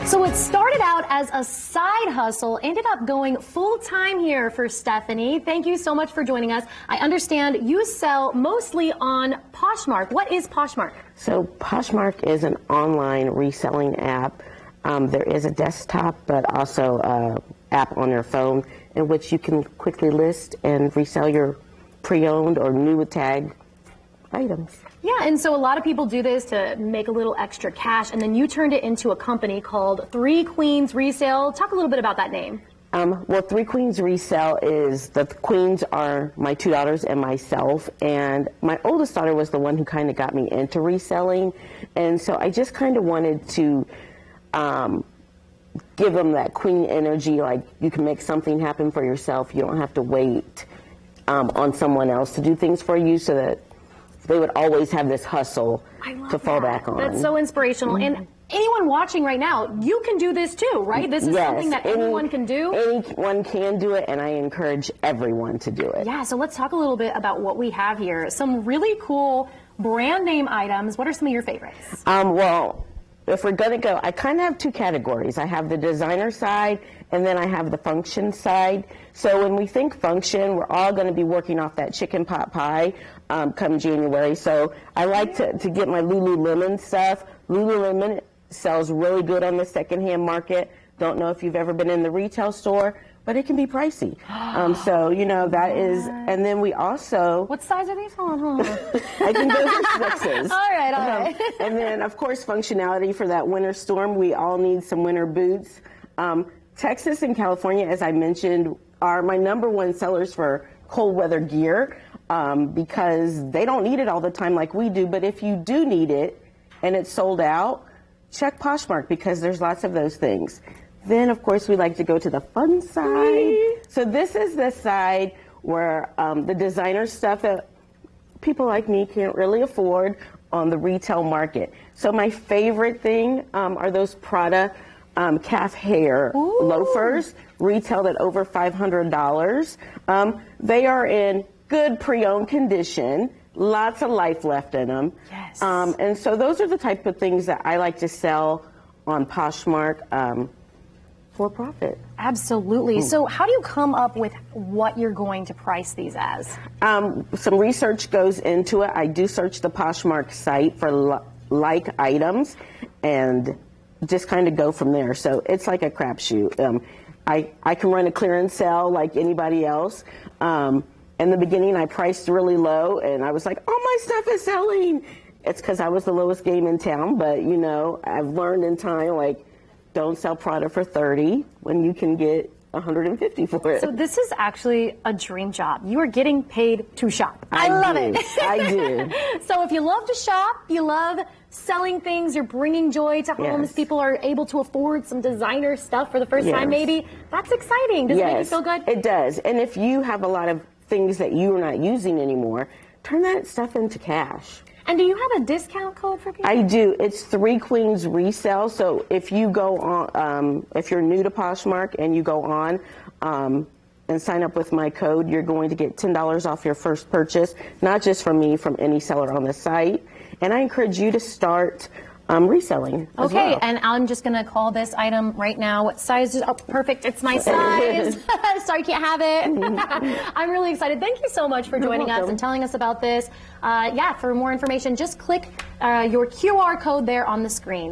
So it started out as a side hustle, ended up going full-time here for Stephanie. Thank you so much for joining us. I understand you sell mostly on Poshmark. What is Poshmark? So Poshmark is an online reselling app. There is a desktop, but also an app on your phone in which you can quickly list and resell your pre-owned or new tag items. Yeah, and so a lot of people do this to make a little extra cash, and then you turned it into a company called Three Queens Resale. Talk a little bit about that name. Well, Three Queens Resale is, the queens are my two daughters and myself, and my oldest daughter was the one who kind of got me into reselling, and so I just kind of wanted to give them that queen energy, like you can make something happen for yourself. You don't have to wait on someone else to do things for you, so that they would always have this hustle to fall back on. That's so inspirational. And anyone watching right now, you can do this too, right? This is something that anyone can do. Anyone can do it, and I encourage everyone to do it. Yeah, so let's talk a little bit about what we have here. Some really cool brand name items. What are some of your favorites? Well, if we're going to go, I kind of have two categories. I have the designer side, and then I have the function side. So when we think function, we're all going to be working off that chicken pot pie come January. So I like to get my Lululemon stuff. Lululemon sells really good on the secondhand market. Don't know if you've ever been in the retail store, but it can be pricey. So, you know, that is, and then we also... What size are these? Hold on. I think those are sixes. All right. And then, of course, functionality for that winter storm. We all need some winter boots. Texas and California, as I mentioned, are my #1 sellers for cold weather gear because they don't need it all the time like we do. But if you do need it and it's sold out, check Poshmark because there's lots of those things. Then, of course, we like to go to the fun side. So this is the side where the designer stuff that people like me can't really afford on the retail market. So my favorite thing are those Prada calf hair loafers, retailed at over $500. They are in good pre-owned condition. Lots of life left in them. Yes. And so those are the type of things that I like to sell on Poshmark. For profit. Absolutely. So how do you come up with what you're going to price these as? Some research goes into it. I do search the Poshmark site for like items and just kind of go from there. So it's like a crapshoot. I can run a clearance sale like anybody else. In the beginning, I priced really low, and I was like, "Oh, my stuff is selling." It's because I was the lowest game in town, but you know, I've learned in time, like, don't sell product for $30 when you can get $150 for it. So this is actually a dream job. You are getting paid to shop. I love it. I do. So if you love to shop, you love selling things, you're bringing joy to homes, people are able to afford some designer stuff for the first time maybe, that's exciting. Does it make you feel good? It does. And if you have a lot of things that you are not using anymore, turn that stuff into cash. And do you have a discount code for people? I do. It's Three Queens Resale. So if you go on, if you're new to Poshmark and you go on and sign up with my code, you're going to get $10 off your first purchase, not just from me, from any seller on the site. And I encourage you to start reselling as well. And I'm just going to call this item right now. What size is it? Oh, perfect. It's my size. Sorry, can't have it. I'm really excited. Thank you so much for joining us and telling us about this. For more information, just click your QR code there on the screen.